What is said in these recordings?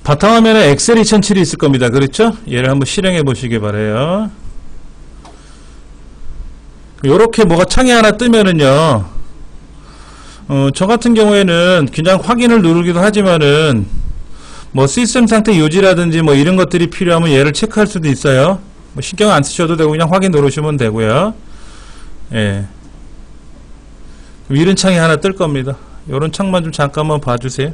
바탕화면에 엑셀 2007이 있을 겁니다. 그렇죠? 얘를 한번 실행해 보시기 바래요. 요렇게 뭐가 창이 하나 뜨면은요, 저 같은 경우에는 그냥 확인을 누르기도 하지만은 뭐 시스템 상태 유지라든지 뭐 이런 것들이 필요하면 얘를 체크할 수도 있어요. 뭐 신경 안 쓰셔도 되고 그냥 확인 누르시면 되고요. 예. 이런 창이 하나 뜰 겁니다. 요런 창만 좀 잠깐만 봐주세요.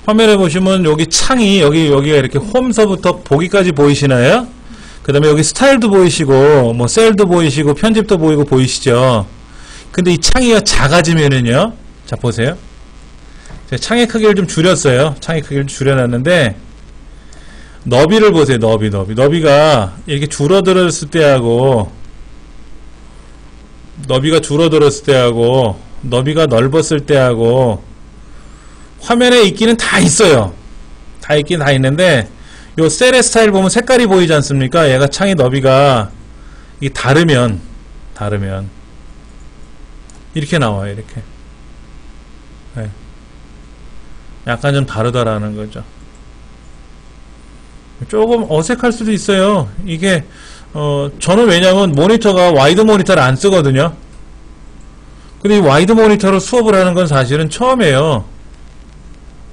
화면에 보시면 여기 창이 여기가 이렇게 홈서부터 보기까지 보이시나요? 그 다음에 여기 스타일도 보이시고 뭐 셀도 보이시고 편집도 보이고 보이시죠? 근데 이 창이 작아지면은요, 자 보세요. 제가 창의 크기를 좀 줄였어요. 창의 크기를 줄여놨는데 너비를 보세요. 너비가 이렇게 줄어들었을 때하고 너비가 넓었을 때하고 화면에 있기는 다 있어요. 다 있긴 다 있는데 요 셀의 스타일 보면 색깔이 보이지 않습니까? 얘가 창의 너비가 이게 다르면 이렇게 나와요. 이렇게. 네. 약간 좀 다르다라는 거죠. 조금 어색할 수도 있어요. 이게 저는 왜냐면 모니터가 와이드 모니터를 안 쓰거든요. 근데 이 와이드 모니터로 수업을 하는 건 사실은 처음이에요.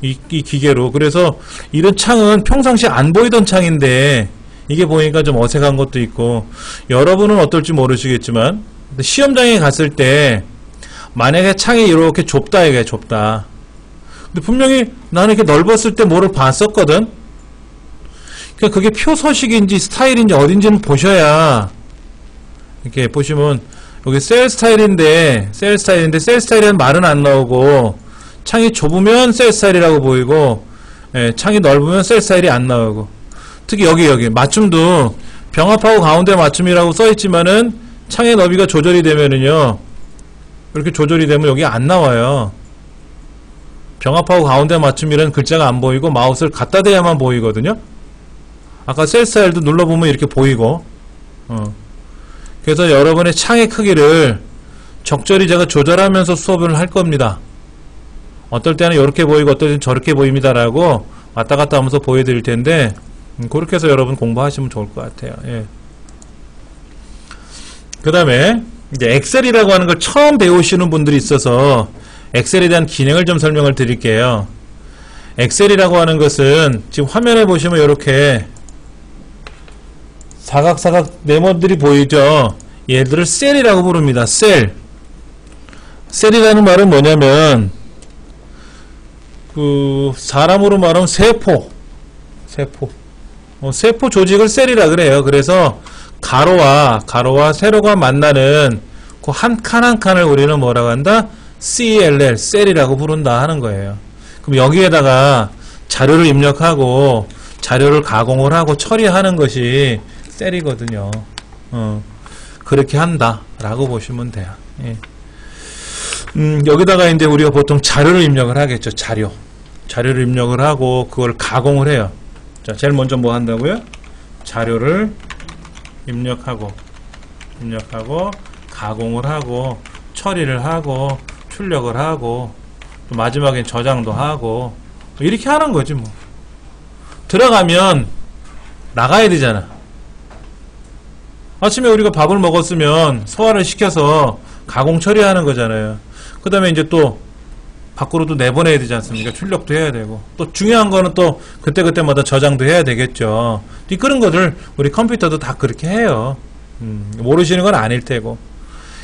이 기계로. 그래서 이런 창은 평상시에 안 보이던 창인데 이게 보니까 좀 어색한 것도 있고, 여러분은 어떨지 모르시겠지만 시험장에 갔을 때 만약에 창이 이렇게 좁다 이게 좁다. 근데 분명히 나는 이렇게 넓었을 때 뭐를 봤었거든. 그러니까 그게 표서식인지 스타일인지 어딘지는 보셔야. 이렇게 보시면 여기 셀 스타일인데 셀 스타일이라는 말은 안 나오고, 창이 좁으면 셀 스타일이라고 보이고, 예, 창이 넓으면 셀 스타일이 안 나오고, 특히 여기 맞춤도 병합하고 가운데 맞춤이라고 써있지만은 창의 너비가 조절이 되면은요, 이렇게 조절이 되면 여기 안 나와요. 병합하고 가운데 맞춤이라는 글자가 안 보이고 마우스를 갖다 대야만 보이거든요. 아까 셀 스타일도 눌러보면 이렇게 보이고. 그래서 여러분의 창의 크기를 적절히 제가 조절하면서 수업을 할 겁니다. 어떨 때는 이렇게 보이고 어떨 때는 저렇게 보입니다 라고 왔다 갔다 하면서 보여드릴 텐데, 그렇게 해서 여러분 공부하시면 좋을 것 같아요. 예. 그 다음에 이제 엑셀이라고 하는 걸 처음 배우시는 분들이 있어서 엑셀에 대한 기능을 좀 설명을 드릴게요. 엑셀이라고 하는 것은 지금 화면에 보시면 이렇게 사각사각 네모들이 보이죠. 얘들을 셀이라고 부릅니다. 셀이라는 말은 뭐냐면 그 사람으로 말하면 세포 조직을 셀이라 그래요. 그래서 가로와 세로가 만나는 그 한 칸 한 칸을 우리는 뭐라고 한다? CLL, 셀이라고 부른다 하는 거예요. 그럼 여기에다가 자료를 입력하고 자료를 가공을 하고 처리하는 것이 셀이거든요. 그렇게 한다 라고 보시면 돼요. 예. 여기다가 이제 우리가 보통 자료를 입력을 하겠죠. 자료를 입력을 하고 그걸 가공을 해요. 자, 제일 먼저 뭐 한다고요? 자료를 입력하고 가공을 하고 처리를 하고 출력을 하고 또 마지막엔 저장도 하고 이렇게 하는 거지 뭐. 들어가면 나가야 되잖아. 아침에 우리가 밥을 먹었으면 소화를 시켜서 가공 처리하는 거잖아요. 그 다음에 이제 또 밖으로 또 내보내야 되지 않습니까? 출력도 해야 되고, 또 중요한 거는 또 그때그때마다 저장도 해야 되겠죠. 그런 것들 우리 컴퓨터도 다 그렇게 해요. 모르시는 건 아닐 테고.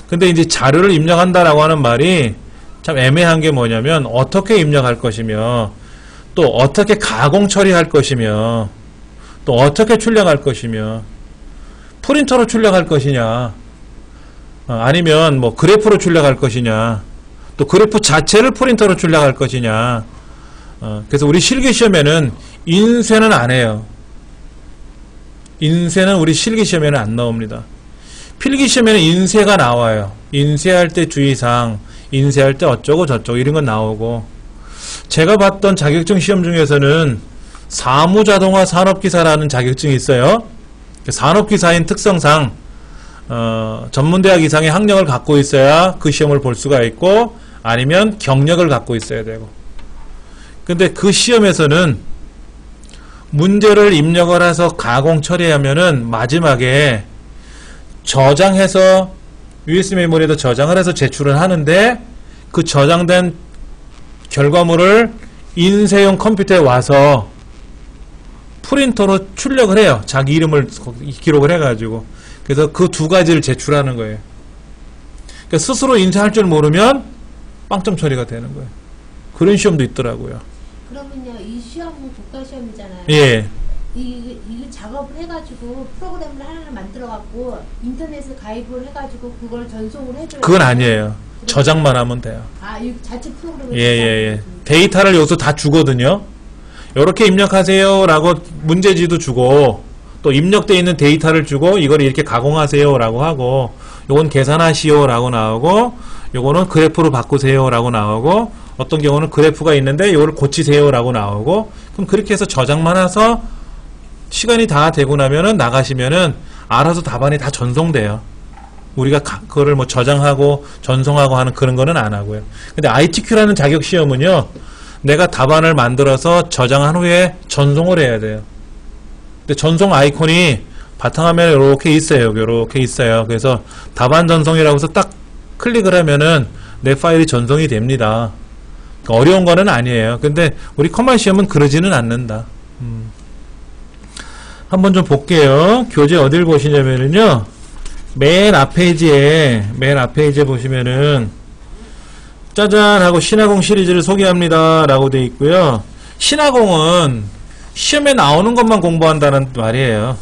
근데 이제 자료를 입력한다라고 하는 말이 참 애매한 게 뭐냐면 어떻게 입력할 것이며 또 어떻게 가공 처리할 것이며 또 어떻게 출력할 것이며 프린터로 출력할 것이냐 아니면 뭐 그래프로 출력할 것이냐 또 그래프 자체를 프린터로 출력할 것이냐. 그래서 우리 실기시험에는 인쇄는 안 해요. 인쇄는 우리 실기시험에는 안 나옵니다. 필기시험에는 인쇄가 나와요. 인쇄할 때 주의사항, 인쇄할 때 어쩌고 저쩌고 이런 건 나오고, 제가 봤던 자격증 시험 중에서는 사무자동화 산업기사라는 자격증이 있어요. 산업기사인 특성상 전문대학 이상의 학력을 갖고 있어야 그 시험을 볼 수가 있고, 아니면 경력을 갖고 있어야 되고, 근데 그 시험에서는 문제를 입력을 해서 가공 처리하면은 마지막에 저장해서 USB 메모리에다 저장을 해서 제출을 하는데 그 저장된 결과물을 인쇄용 컴퓨터에 와서 프린터로 출력을 해요. 자기 이름을 기록을 해가지고. 그래서 그 두 가지를 제출하는 거예요. 그러니까 스스로 인쇄할 줄 모르면 빵점 처리가 되는 거예요. 그런 시험도 있더라고요. 그러면요, 이 시험은 국가시험이잖아요. 예. 이 작업을 해가지고 프로그램을 하나를 만들어갖고 인터넷에 가입을 해가지고 그걸 전송을 해줘요. 그건 아니에요. 저장만 하면 돼요. 아, 이 자체 프로그램을. 예. 데이터를 여기서 다 주거든요. 이렇게 입력하세요 라고 문제지도 주고 또 입력되어 있는 데이터를 주고 이걸 이렇게 가공하세요 라고 하고 요건 계산하시오 라고 나오고 요거는 그래프로 바꾸세요 라고 나오고 어떤 경우는 그래프가 있는데 요걸 고치세요 라고 나오고 그럼 그렇게 해서 저장만 해서 시간이 다 되고 나면은 나가시면은 알아서 답안이 다 전송돼요. 우리가 그거를 뭐 저장하고 전송하고 하는 그런 거는 안 하고요. 근데 ITQ라는 자격 시험은요, 내가 답안을 만들어서 저장한 후에 전송을 해야 돼요. 근데 전송 아이콘이 바탕화면에 이렇게 있어요. 이렇게 있어요. 그래서 답안 전송이라고 해서 딱 클릭을 하면은 내 파일이 전송이 됩니다. 그러니까 어려운 거는 아니에요. 근데 우리 커먼 시험은 그러지는 않는다. 한번 좀 볼게요. 교재 어딜 보시냐면은요, 맨 앞 페이지에 보시면은 짜잔 하고 신화공 시리즈를 소개합니다 라고 되어 있고요. 신화공은 시험에 나오는 것만 공부한다는 말이에요.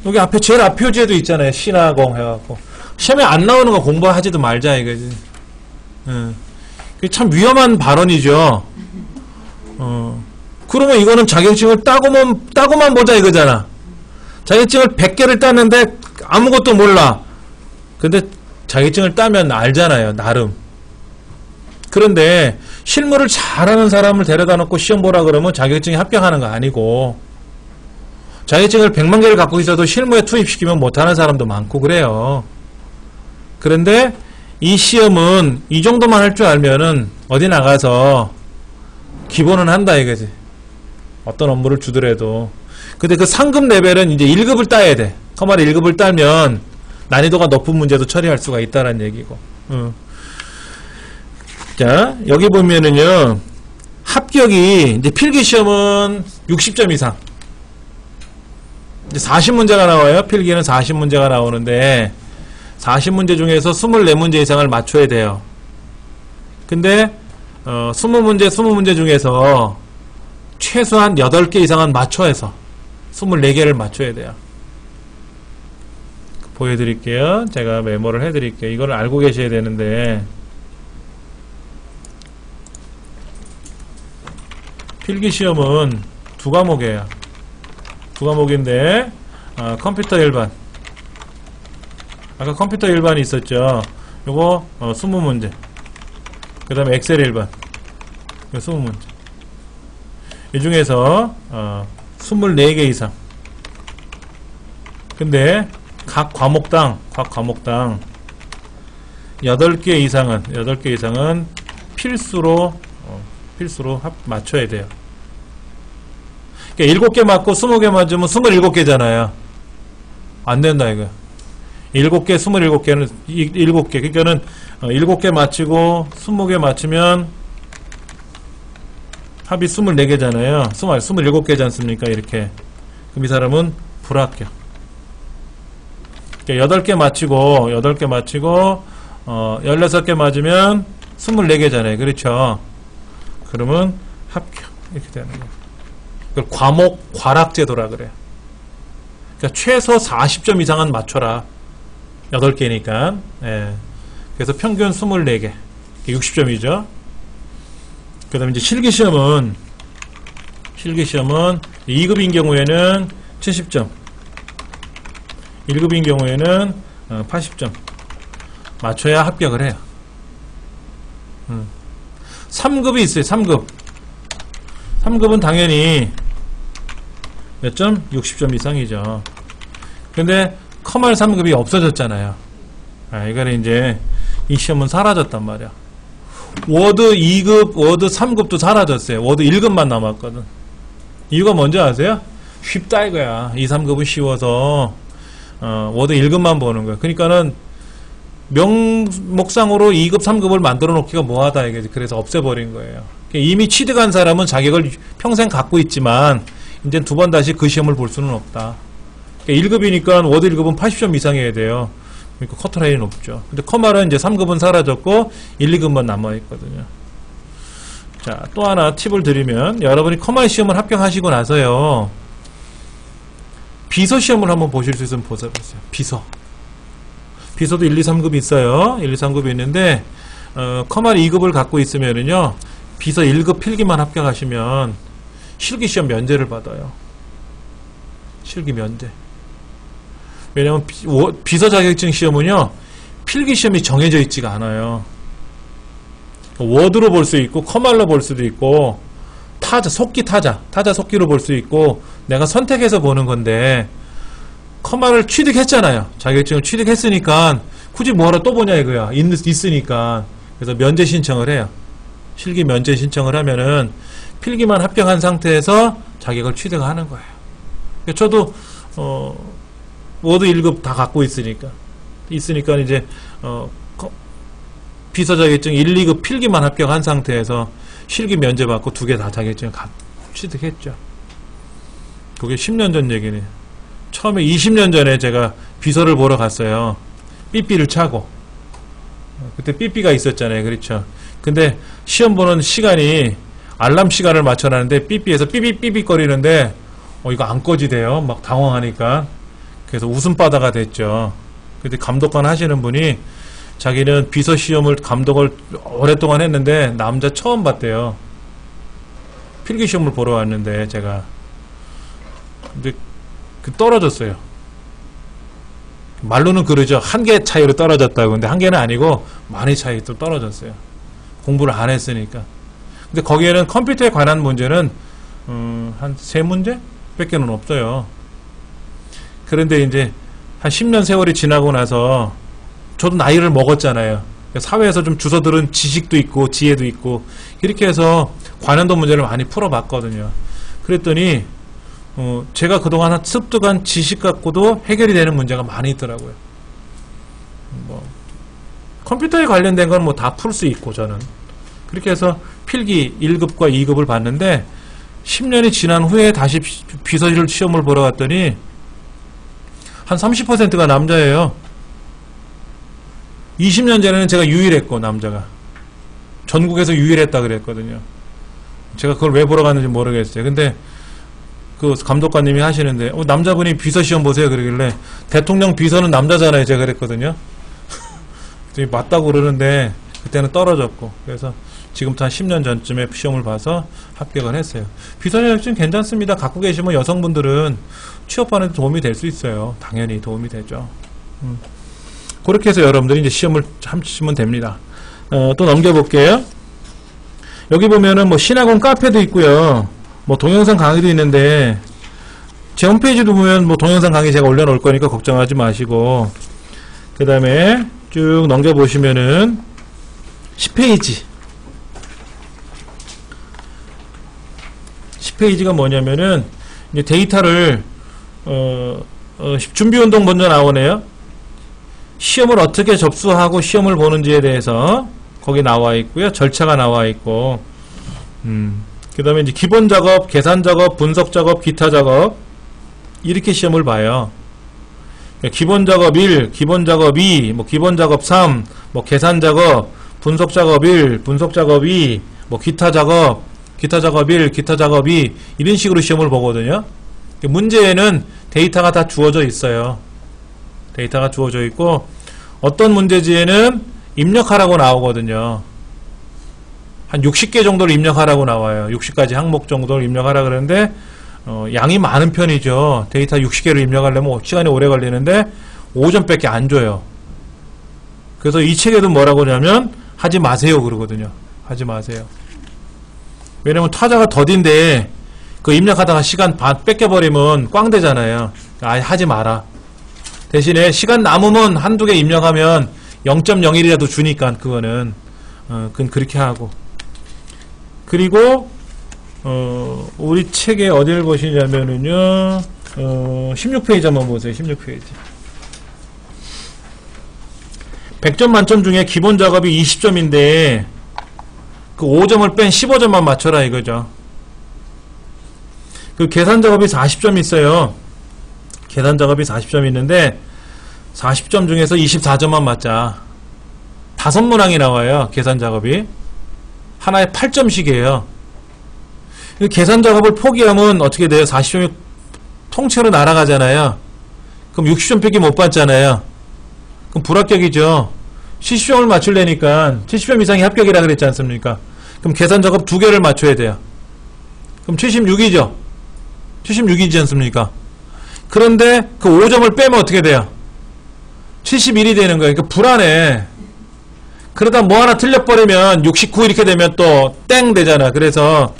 여기 앞에 제일 앞 표지에도 있잖아요. 신화공 해갖고 시험에 안 나오는 거 공부하지도 말자 이거지. 참 위험한 발언이죠. 그러면 이거는 자격증을 따고만 보자 이거잖아. 자격증을 100개를 땄는데 아무것도 몰라. 근데 자격증을 따면 알잖아요. 나름. 그런데 실무를 잘하는 사람을 데려다 놓고 시험 보라 그러면 자격증이 합격하는 거 아니고, 자격증을 100만 개를 갖고 있어도 실무에 투입시키면 못하는 사람도 많고 그래요. 그런데 이 시험은 이 정도만 할 줄 알면은 어디 나가서 기본은 한다 이거지. 어떤 업무를 주더라도. 근데 그 상급 레벨은 이제 1급을 따야 돼. 커먼 1급을 따면 난이도가 높은 문제도 처리할 수가 있다는 얘기고. 자, 여기 보면은요, 합격이 이제 필기 시험은 60점 이상. 이제 40문제가 나와요. 필기는 40문제가 나오는데 40문제 중에서 24문제 이상을 맞춰야 돼요. 근데 20문제 중에서 최소한 8개 이상은 맞춰서 24개를 맞춰야 돼요. 보여드릴게요. 제가 메모를 해드릴게요. 이걸 알고 계셔야 되는데, 필기시험은 2과목이에요. 2과목인데 컴퓨터 일반, 아까 컴퓨터 일반이 있었죠. 요거 20문제, 그 다음에 엑셀 일반, 이거 20문제. 이 중에서 24개 이상. 근데 각 과목당 8개 이상은 필수로 맞춰야 돼요. 그러니까 7개 맞고 20개 맞으면 27개잖아요. 안 된다 이거. 7개, 27개는 7개. 그러니까는 7개 맞히고 20개 맞추면 합이 24개잖아요. 27개지 않습니까? 이렇게. 그럼 이 사람은 불합격. 그러니까 8개 맞히고 16개 맞으면 24개잖아요. 그렇죠? 그러면 합격. 이렇게 되는 거예요. 그걸 과목 과락제도라 그래요. 그러니까 최소 40점 이상은 맞춰라. 8개니까. 예. 그래서 평균 24개. 60점이죠. 그 다음에 이제 실기시험은 2급인 경우에는 70점, 1급인 경우에는 80점 맞춰야 합격을 해요. 3급이 있어요. 3급은 당연히 몇 점? 60점 이상이죠. 근데 커멀 3급이 없어졌잖아요. 이거는 이제 이 시험은 사라졌단 말이야. 워드 2급, 워드 3급도 사라졌어요. 워드 1급만 남았거든. 이유가 뭔지 아세요? 쉽다 이거야. 2, 3급은 쉬워서 워드 1급만 보는 거야. 그러니까는 명목상으로 2급, 3급을 만들어 놓기가 뭐하다 이게. 그래서 없애버린 거예요. 이미 취득한 사람은 자격을 평생 갖고 있지만 이제 두 번 다시 그 시험을 볼 수는 없다. 1급이니까 워드 1급은 80점 이상이어야 돼요. 그러니까 커트라인이 높죠. 근데 커말은 이제 3급은 사라졌고 1, 2급만 남아있거든요. 자, 또 하나 팁을 드리면 여러분이 커말 시험을 합격하시고 나서요, 비서 시험을 한번 보실 수 있으면 보세요. 비서도 1, 2, 3급이 있어요. 1, 2, 3급이 있는데 커말 2급을 갖고 있으면은요, 비서 1급 필기만 합격하시면 실기 시험 면제를 받아요. 실기 면제. 왜냐면 비서 자격증 시험은요, 필기 시험이 정해져 있지가 않아요. 워드로 볼 수 있고 커말로 볼 수도 있고 타자, 속기로 볼 수 있고 내가 선택해서 보는 건데, 커말을 취득했잖아요. 자격증을 취득했으니까 굳이 뭐하러 또 보냐 이거야. 있으니까. 그래서 면제 신청을 해요. 실기 면제 신청을 하면은 필기만 합격한 상태에서 자격을 취득하는 거예요. 저도 워드 1급 다 갖고 있으니까 이제 비서 자격증 1, 2급 필기만 합격한 상태에서 실기 면제 받고 두 개 다 자격증을 취득했죠. 그게 10년 전 얘기네. 처음에 20년 전에 제가 비서를 보러 갔어요. 삐삐를 차고. 그때 삐삐가 있었잖아요. 그렇죠. 근데 시험 보는 시간이 알람 시간을 맞춰놨는데 삐삐에서 삐삐삐삐 거리는데 이거 안 꺼지대요. 막 당황하니까. 그래서 웃음바다가 됐죠. 근데 감독관 하시는 분이 자기는 비서 시험을 감독을 오랫동안 했는데 남자 처음 봤대요. 필기 시험을 보러 왔는데 제가. 근데 떨어졌어요. 말로는 그러죠. 한 개 차이로 떨어졌다고. 근데 한 개는 아니고 많이 차이 또 떨어졌어요. 공부를 안 했으니까. 근데 거기에는 컴퓨터에 관한 문제는 한 3문제? 밖에는 없어요. 그런데 이제 한 10년 세월이 지나고 나서 저도 나이를 먹었잖아요. 사회에서 좀 주워들은 지식도 있고 지혜도 있고 이렇게 해서 관련도 문제를 많이 풀어봤거든요. 그랬더니 제가 그동안 습득한 지식 갖고도 해결이 되는 문제가 많이 있더라고요. 컴퓨터에 관련된 건 다 풀 수 있고 저는. 그렇게 해서 필기 1급과 2급을 봤는데 10년이 지난 후에 다시 비서실 시험을 보러 갔더니 한 30%가 남자예요. 20년 전에는 제가 유일했고, 남자가. 전국에서 유일했다 그랬거든요. 제가 그걸 왜 보러 갔는지 모르겠어요. 근데 그 감독관님이 하시는데 남자분이 비서 시험 보세요 그러길래 대통령 비서는 남자잖아요 제가 그랬거든요. 맞다고 그러는데 그때는 떨어졌고, 그래서 지금부터 한 10년 전쯤에 시험을 봐서 합격을 했어요. 비서 자격증 괜찮습니다. 갖고 계시면 여성분들은 취업하는 데 도움이 될 수 있어요. 당연히 도움이 되죠. 그렇게 해서 여러분들이 이제 시험을 하시면 됩니다. 또 넘겨볼게요. 여기 보면은 신학원 카페도 있고요. 동영상 강의도 있는데, 제 홈페이지도 보면 동영상 강의 제가 올려놓을 거니까 걱정하지 마시고, 그 다음에 쭉 넘겨보시면은 10페이지. 10페이지가 뭐냐면은, 이제 데이터를, 준비운동 먼저 나오네요. 시험을 어떻게 접수하고 시험을 보는지에 대해서 거기 나와 있고요. 절차가 나와 있고, 그 다음에 이제 기본 작업, 계산 작업, 분석 작업, 기타 작업, 이렇게 시험을 봐요. 기본 작업 1, 기본 작업 2, 기본 작업 3, 계산 작업, 분석 작업 1, 분석 작업 2, 기타 작업 1, 기타 작업 2, 이런 식으로 시험을 보거든요. 문제에는 데이터가 다 주어져 있어요. 데이터가 주어져 있고, 어떤 문제지에는 입력하라고 나오거든요. 한 60개 정도를 입력하라고 나와요. 60가지 항목 정도를 입력하라 그러는데, 양이 많은 편이죠. 데이터 60개를 입력하려면 시간이 오래 걸리는데 5점밖에 안 줘요. 그래서 이 책에도 뭐라고 하냐면 하지 마세요 그러거든요. 하지 마세요. 왜냐면 타자가 더딘데 그 입력하다가 시간 반 뺏겨버리면 꽝 되잖아요. 아예 하지 마라. 대신에 시간 남으면 한두 개 입력하면 0.01이라도 주니까 그거는 그건 그렇게 하고. 그리고 우리 책에 어디를 보시냐면은요, 16페이지 한번 보세요. 16페이지. 100점 만점 중에 기본 작업이 20점인데 그 5점을 뺀 15점만 맞춰라 이거죠. 그 계산 작업이 40점 있어요. 계산 작업이 40점 있는데 40점 중에서 24점만 맞자. 5문항이 나와요. 계산 작업이. 하나에 8점씩이에요. 계산 작업을 포기하면 어떻게 돼요? 40점이 통째로 날아가잖아요. 그럼 60점밖에 못 받잖아요. 그럼 불합격이죠. 70점을 맞추려니까 70점 이상이 합격이라 그랬지 않습니까? 그럼 계산 작업 2개를 맞춰야 돼요. 그럼 76이죠. 76이지 않습니까? 그런데 그 5점을 빼면 어떻게 돼요? 71이 되는 거예요. 그러니까 불안해. 그러다 뭐 하나 틀려버리면 69 이렇게 되면 또 땡 되잖아. 그래서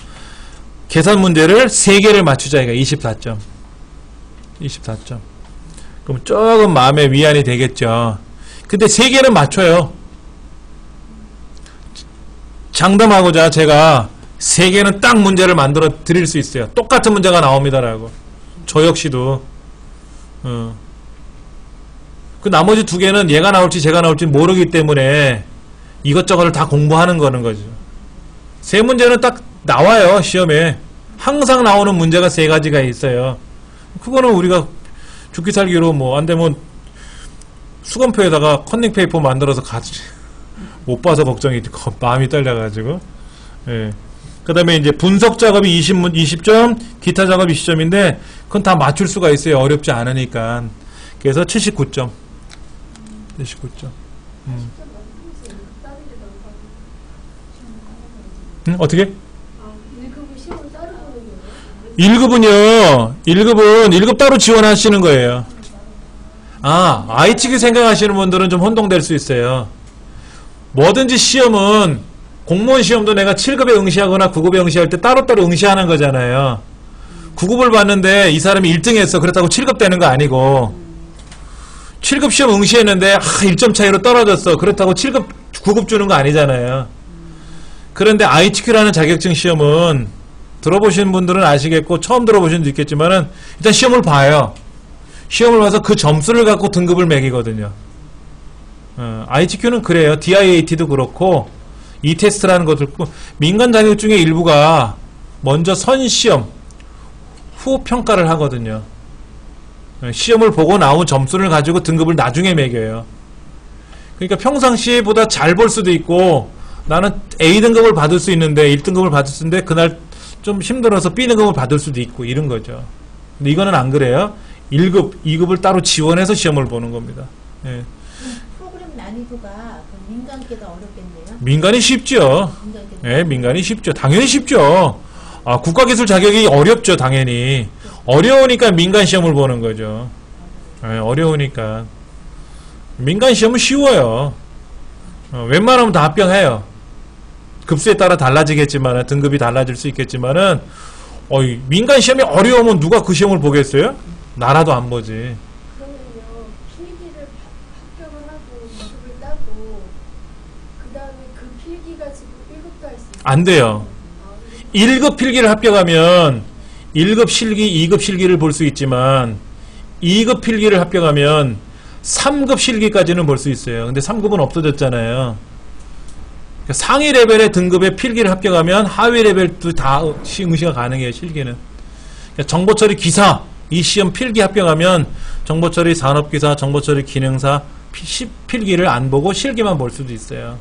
계산 문제를 3개를 맞추자. 이거 24점. 24점. 그럼 조금 마음의 위안이 되겠죠. 근데 3개는 맞춰요. 장담하고자 제가 3개는 딱 문제를 만들어 드릴 수 있어요. 똑같은 문제가 나옵니다라고. 저 역시도. 그 나머지 2개는 얘가 나올지 제가 나올지 모르기 때문에 이것저것을 다 공부하는 거는 거죠. 3문제는 딱 나와요. 시험에. 항상 나오는 문제가 3가지가 있어요. 그거는 우리가 죽기 살기로 뭐 안되면 수건표에다가 컨닝 페이퍼 만들어서 가지. 못 봐서 걱정이 마음이 떨려가지고. 예. 그 다음에 이제 분석 작업이 20점, 기타 작업이 20점인데 그건 다 맞출 수가 있어요. 어렵지 않으니까. 그래서 79점. 79점. 어떻게? 1급은요, 1급 따로 지원하시는 거예요. ITK 생각하시는 분들은 좀 혼동될 수 있어요. 뭐든지 시험은, 공무원 시험도 내가 7급에 응시하거나 9급에 응시할 때 따로따로 응시하는 거잖아요. 9급을 봤는데 이 사람이 1등 했어. 그렇다고 7급 되는 거 아니고, 7급 시험 응시했는데, 1점 차이로 떨어졌어. 그렇다고 7급, 9급 주는 거 아니잖아요. 그런데 ITQ라는 자격증 시험은 들어보신 분들은 아시겠고 처음 들어보신 분도 있겠지만은 일단 시험을 봐요. 시험을 봐서 그 점수를 갖고 등급을 매기거든요. ITQ는 그래요. DIAT도 그렇고 이 테스트라는 것도 그렇고 민간 자격증의 일부가 먼저 선시험 후 평가를 하거든요. 시험을 보고 나온 점수를 가지고 등급을 나중에 매겨요. 그러니까 평상시보다 잘 볼 수도 있고 나는 A등급을 받을 수 있는데 1등급을 받을 수 있는데 그날 좀 힘들어서 B등급을 받을 수도 있고 이런 거죠. 근데 이거는 안 그래요. 1급, 2급을 따로 지원해서 시험을 보는 겁니다. 예. 프로그램 난이도가 민간 게 더 어렵겠네요. 민간이 쉽죠. 예, 민간이 쉽죠. 당연히 쉽죠. 국가기술 자격이 어렵죠. 당연히. 어려우니까 민간 시험을 보는 거죠. 예, 어려우니까. 민간 시험은 쉬워요. 웬만하면 다 합격해요. 급수에 따라 달라지겠지만 등급이 달라질 수 있겠지만은 민간 시험이 어려우면 누가 그 시험을 보겠어요? 나라도 안 보지. 그러면요 필기를 합격을 하고 2급을 따고 그 다음에 그 필기 가지고 1급도 할 수 있어요? 안 돼요. 1급 필기를 합격하면 1급 실기, 2급 실기를 볼 수 있지만 2급 필기를 합격하면 3급 실기까지는 볼 수 있어요. 근데 3급은 없어졌잖아요. 상위 레벨의 등급의 필기를 합격하면 하위 레벨도 다 응시가 가능해요. 실기는. 정보처리 기사 이 시험 필기 합격하면 정보처리 산업기사, 정보처리 기능사 필기를 안 보고 실기만 볼 수도 있어요.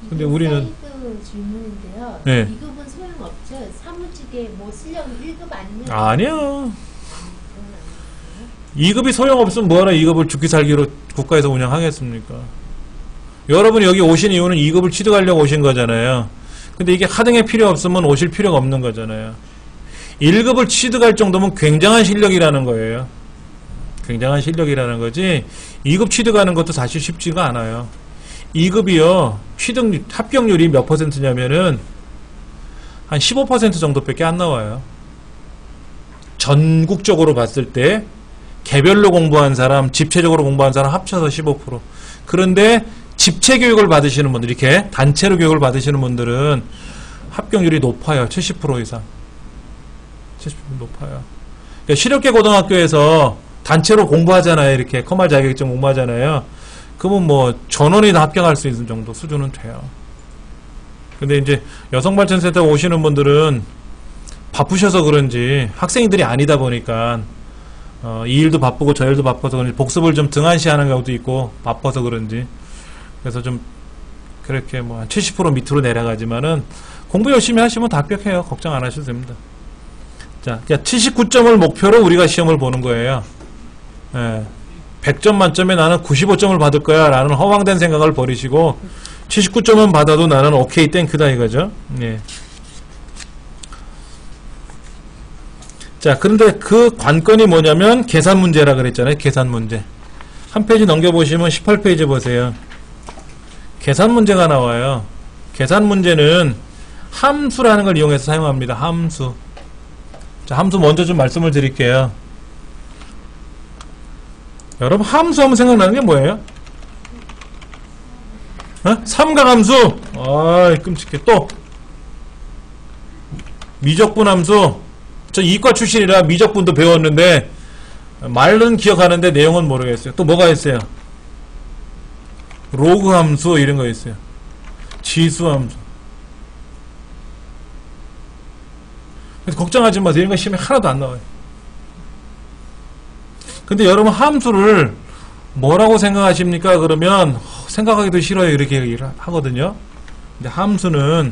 근데 우리는 사이드 질문인데요. 네. 2급은 소용없죠. 사무직에 뭐 실력 1급 아니면 아니요. 2급이 소용없으면 뭐하러 2급을 죽기 살기로 국가에서 운영하겠습니까? 여러분이 여기 오신 이유는 2급을 취득하려고 오신 거잖아요. 근데 이게 하등에 필요 없으면 오실 필요가 없는 거잖아요. 1급을 취득할 정도면 굉장한 실력이라는 거예요. 굉장한 실력이라는 거지 2급 취득하는 것도 사실 쉽지가 않아요. 2급이요 합격률이 몇 퍼센트냐면은 한 15% 정도밖에 안 나와요. 전국적으로 봤을 때 개별로 공부한 사람, 집체적으로 공부한 사람 합쳐서 15%. 그런데 집체 교육을 받으시는 분들, 이렇게 단체로 교육을 받으시는 분들은 합격률이 높아요. 70% 이상. 70% 높아요. 그러니까 실업계 고등학교에서 단체로 공부하잖아요. 이렇게 커말 자격증 공부하잖아요. 그러면 뭐 전원이 다 합격할 수 있는 정도 수준은 돼요. 근데 이제 여성발전센터 오시는 분들은 바쁘셔서 그런지 학생들이 아니다 보니까 이 일도 바쁘고 저 일도 바빠서 그런지 복습을 좀 등한시하는 경우도 있고 바빠서 그런지 그래서 좀 그렇게 뭐 한 70% 밑으로 내려가지만은 공부 열심히 하시면 다 합격해요. 걱정 안 하셔도 됩니다. 자, 79점을 목표로 우리가 시험을 보는 거예요. 예, 100점 만점에 나는 95점을 받을 거야 라는 허황된 생각을 버리시고 79점은 받아도 나는 오케이 땡크다 이거죠. 예. 자, 그런데 그 관건이 뭐냐면 계산 문제라 그랬잖아요. 계산 문제. 한 페이지 넘겨보시면 18페이지 보세요. 계산 문제가 나와요. 계산 문제는 함수라는 걸 이용해서 사용합니다. 함수. 자, 함수 먼저 좀 말씀을 드릴게요. 여러분 함수 하면 생각나는 게 뭐예요? 삼각함수. 아이 끔찍해. 또 미적분 함수. 저 이과 출신이라 미적분도 배웠는데 말은 기억하는데 내용은 모르겠어요. 또 뭐가 있어요? 로그 함수 이런 거 있어요. 지수 함수. 그래서 걱정하지 마세요. 이런 거 시험에 하나도 안 나와요. 근데 여러분 함수를 뭐라고 생각하십니까? 그러면 생각하기도 싫어요. 이렇게 얘기를 하거든요. 근데 함수는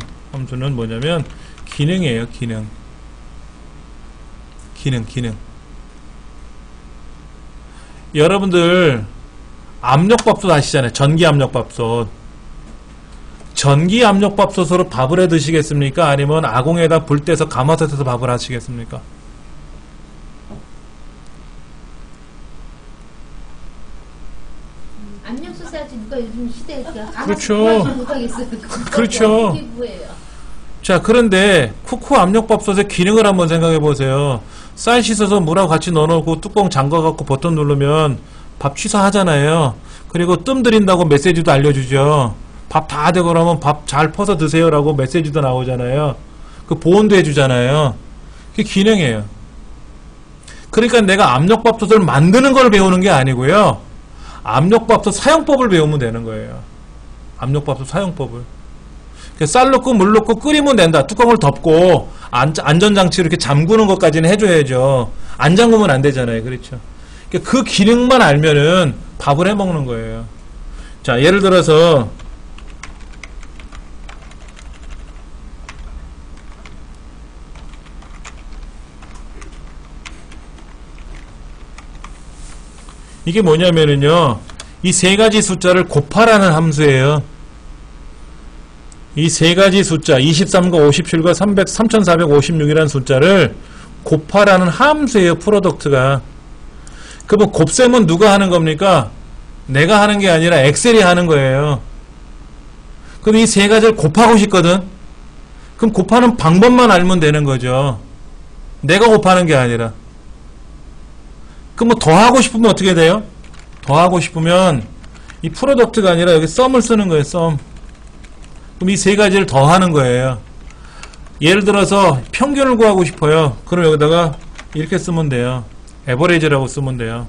뭐냐면 기능이에요. 기능. 여러분들 압력밥솥 아시잖아요. 전기압력밥솥. 전기압력밥솥으로 밥을 해 드시겠습니까? 아니면 아궁에다 불 떼서 가마솥에서 밥을 하시겠습니까? 압력솥 사지 누가 요즘 시대에 그렇죠. 그렇죠. 자, 그런데 쿠쿠 압력밥솥의 기능을 한번 생각해 보세요. 쌀 씻어서 물하고 같이 넣어놓고 뚜껑 잠가갖고 버튼 누르면 밥 취사하잖아요. 그리고 뜸 들인다고 메시지도 알려주죠. 밥 다 되고 그러면 밥 잘 퍼서 드세요 라고 메시지도 나오잖아요. 그 보온도 해주잖아요. 그게 기능이에요. 그러니까 내가 압력밥솥을 만드는 걸 배우는 게 아니고요. 압력밥솥 사용법을 배우면 되는 거예요. 압력밥솥 사용법을. 쌀 넣고 물 넣고 끓이면 된다. 뚜껑을 덮고 안전장치로 이렇게 잠그는 것까지는 해줘야죠. 안 잠그면 안 되잖아요. 그렇죠. 그 기능만 알면은 밥을 해 먹는 거예요. 자, 예를 들어서 이게 뭐냐면은요. 이 세 가지 숫자를 곱하라는 함수예요. 이 세 가지 숫자 23과 57과 3456이라는 숫자를 곱하라는 함수예요. 프로덕트가. 그럼 곱셈은 누가 하는 겁니까? 내가 하는 게 아니라 엑셀이 하는 거예요. 그럼 이 세 가지를 곱하고 싶거든. 그럼 곱하는 방법만 알면 되는 거죠. 내가 곱하는 게 아니라. 그럼 뭐 더하고 싶으면 어떻게 돼요? 더하고 싶으면 이 프로덕트가 아니라 여기 썸을 쓰는 거예요. 썸. 그럼 이 세 가지를 더하는 거예요. 예를 들어서 평균을 구하고 싶어요. 그럼 여기다가 이렇게 쓰면 돼요. 에버리지라고 쓰면 돼요.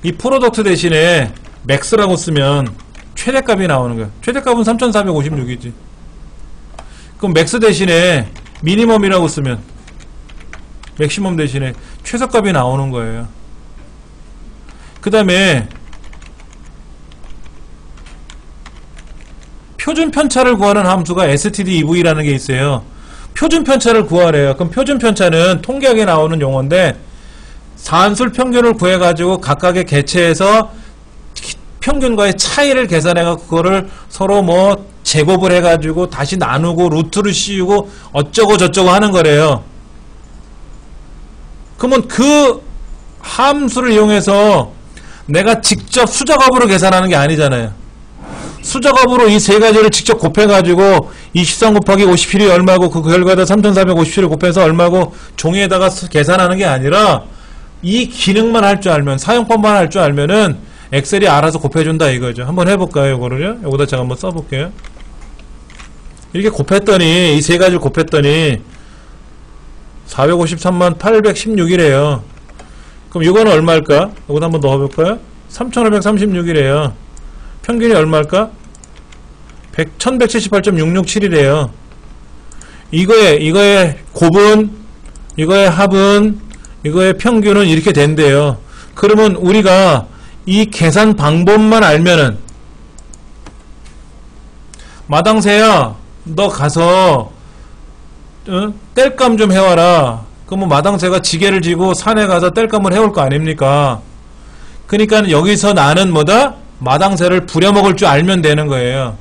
이 프로덕트 대신에 맥스라고 쓰면 최대값이 나오는 거예요. 최대값은 3456이지. 그럼 맥스 대신에 미니멈이라고 쓰면 맥시멈 대신에 최저값이 나오는 거예요. 그 다음에 표준 편차를 구하는 함수가 stdev라는 게 있어요. 표준 편차를 구하래요. 그럼 표준 편차는 통계학에 나오는 용어인데 산술 평균을 구해가지고 각각의 개체에서 평균과의 차이를 계산해가지고 그거를 서로 뭐 제곱을 해가지고 다시 나누고 루트를 씌우고 어쩌고 저쩌고 하는 거래요. 그러면 그 함수를 이용해서 내가 직접 수작업으로 계산하는 게 아니잖아요. 수작업으로 이 세 가지를 직접 곱해가지고 23 곱하기 57이 얼마고 그 결과에다 3457을 곱해서 얼마고 종이에다가 계산하는 게 아니라 이 기능만 할 줄 알면 사용법만 할 줄 알면은 엑셀이 알아서 곱해준다 이거죠. 한번 해볼까요? 이거를요? 여기다 제가 한번 써볼게요. 이렇게 곱했더니 이 세 가지를 곱했더니 453만 816이래요. 그럼 이거는 얼마일까? 여기다 한번 넣어볼까요? 3536이래요. 평균이 얼마일까? 1178.667이래요. 이거의 곱은, 이거의 합은, 이거의 평균은 이렇게 된대요. 그러면 우리가 이 계산 방법만 알면은, 마당새야, 너 가서 땔감 좀 해와라. 그러면 마당새가 지게를 지고 산에 가서 땔감을 해올 거 아닙니까? 그러니까 여기서 나는 뭐다? 마당새를 부려먹을 줄 알면 되는 거예요.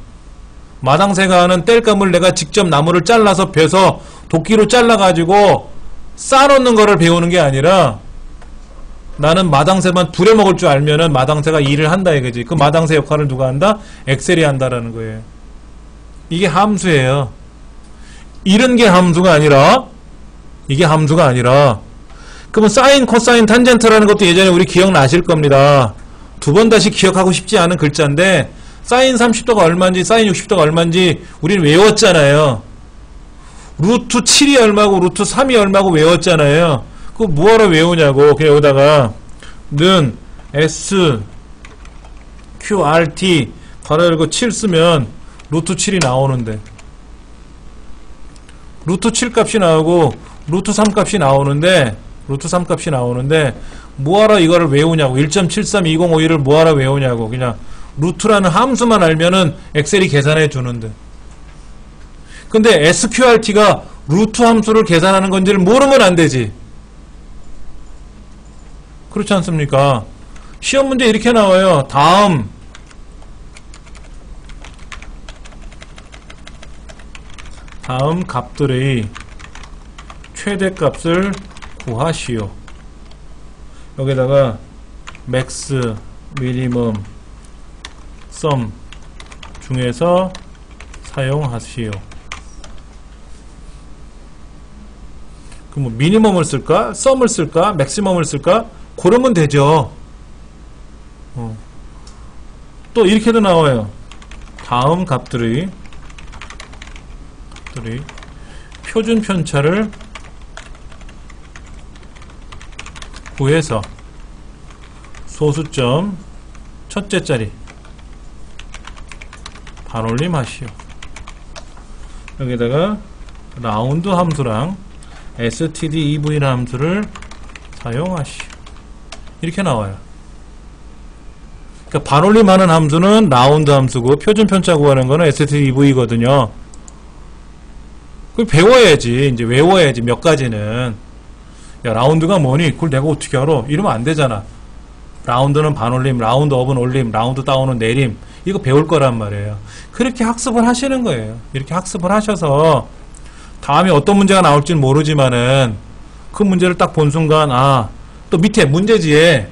마당새가 하는 땔감을 내가 직접 나무를 잘라서 베서 도끼로 잘라가지고 쌓아놓는 거를 배우는 게 아니라 나는 마당새만 부려먹을 줄 알면은 마당새가 일을 한다 이거지. 그 마당새 역할을 누가 한다? 엑셀이 한다라는 거예요. 이게 함수예요. 이런 게 함수가 아니라, 이게 함수가 아니라, 그러면 사인, 코사인, 탄젠트라는 것도 예전에 우리 기억나실 겁니다. 두 번 다시 기억하고 싶지 않은 글자인데, 사인 30도가 얼마인지, 사인 60도가 얼마인지 우리는 외웠잖아요. 루트 7이 얼마고, 루트 3이 얼마고 외웠잖아요. 그거 뭐하러 외우냐고. 그냥 여기다가, 는, S, Q, R, T, 가로 열고 7 쓰면, 루트 7이 나오는데. 루트 7 값이 나오고, 루트 3 값이 나오는데, 루트 3 값이 나오는데, 뭐하러 이거를 외우냐고. 1.732051을 뭐하러 외우냐고. 그냥, 루트라는 함수만 알면은 엑셀이 계산해 주는데. 근데 SQRT가 루트 함수를 계산하는 건지를 모르면 안 되지. 그렇지 않습니까? 시험 문제 이렇게 나와요. 다음 값들의 최대값을 구하시오. 여기다가 맥스, 미니멈, 썸 중에서 사용하시오. 그럼 뭐 미니멈을 쓸까? 썸을 쓸까? 맥시멈을 쓸까? 고르면 되죠. 또 이렇게도 나와요. 다음 값들의 표준 편차를 구해서 소수점 첫째 자리 반올림 하시오. 여기다가 라운드 함수랑 stdev라는 함수를 사용하시오. 이렇게 나와요. 그러니까 반올림하는 함수는 라운드 함수고 표준 편차 구하는 거는 stdev거든요. 그걸 배워야지. 이제 외워야지. 몇 가지는. 야, 라운드가 뭐니? 그걸 내가 어떻게 알아? 이러면 안 되잖아. 라운드는 반올림, 라운드 업은 올림, 라운드 다운은 내림. 이거 배울 거란 말이에요. 그렇게 학습을 하시는 거예요. 이렇게 학습을 하셔서 다음에 어떤 문제가 나올지는 모르지만은 그 문제를 딱 본 순간, 아, 또 밑에 문제지에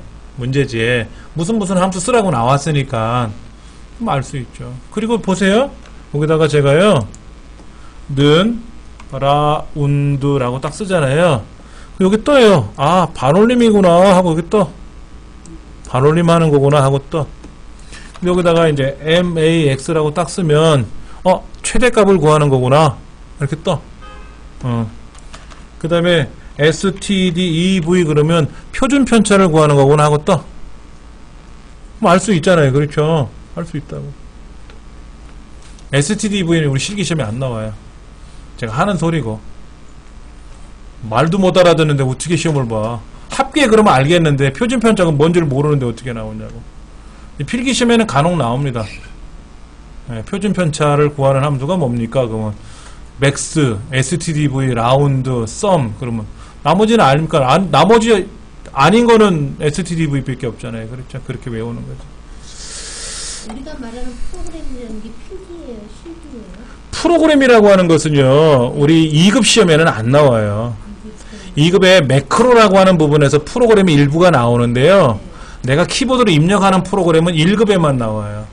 무슨 함수 쓰라고 나왔으니까 알 수 있죠. 그리고 보세요. 여기다가 제가요, 는 라운드라고 딱 쓰잖아요. 여기 떠요. 아, 반올림이구나 하고 여기 떠. 반올림 하는 거구나 하고 떠. 여기다가 이제 max라고 딱 쓰면 최대값을 구하는 거구나 이렇게 떠. 그 다음에 stdev 그러면 표준 편차를 구하는 거구나 하고 떠. 뭐 알 수 있잖아요. 그렇죠? 알 수 있다고. stdev는 우리 실기시험에 안 나와요. 제가 하는 소리고. 말도 못 알아듣는데 어떻게 시험을 봐. 합계 그러면 알겠는데 표준 편차가 뭔지를 모르는데 어떻게 나오냐고. 필기 시험에는 간혹 나옵니다. 네, 표준 편차를 구하는 함수가 뭡니까? 그러면 맥스, stdv, 라운드, 썸 그러면 나머지는 아닙니까? 나머지 아닌 거는 stdv 밖에 없잖아요. 그렇죠? 그렇게 외우는 거죠. 우리가 말하는 프로그램이라는 게 필기예요, 실기예요? 프로그램이라고 하는 것은요, 우리 2급 시험에는 안 나와요. 2급에 매크로라고 하는 부분에서 프로그램의 일부가 나오는데요. 내가 키보드로 입력하는 프로그램은 1급에만 나와요.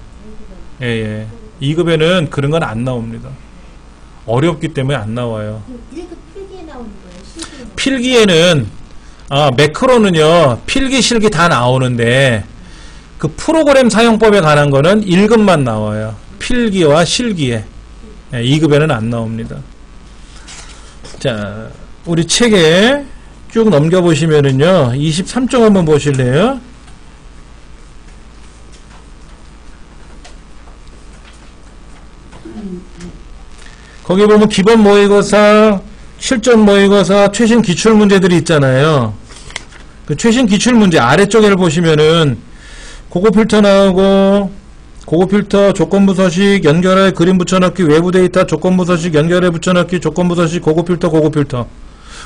예. 2급에는 그런 건 안 나옵니다. 어렵기 때문에 안 나와요. 1급 필기에 나오는 거예요, 실기에? 필기에는 매크로는요, 필기, 실기 다 나오는데 그 프로그램 사용법에 관한 거는 1급만 나와요. 필기와 실기에. 2급에는 안 나옵니다. 자, 우리 책에 쭉 넘겨보시면은요, 23쪽 한번 보실래요? 거기 보면 기본 모의고사, 실전 모의고사, 최신 기출 문제들이 있잖아요. 그 최신 기출 문제 아래쪽에를 보시면은 고급 필터 나오고, 고급 필터, 조건부 서식, 연결해 그림 붙여넣기, 외부 데이터, 조건부 서식, 연결해 붙여넣기, 조건부 서식, 고급 필터, 고급 필터.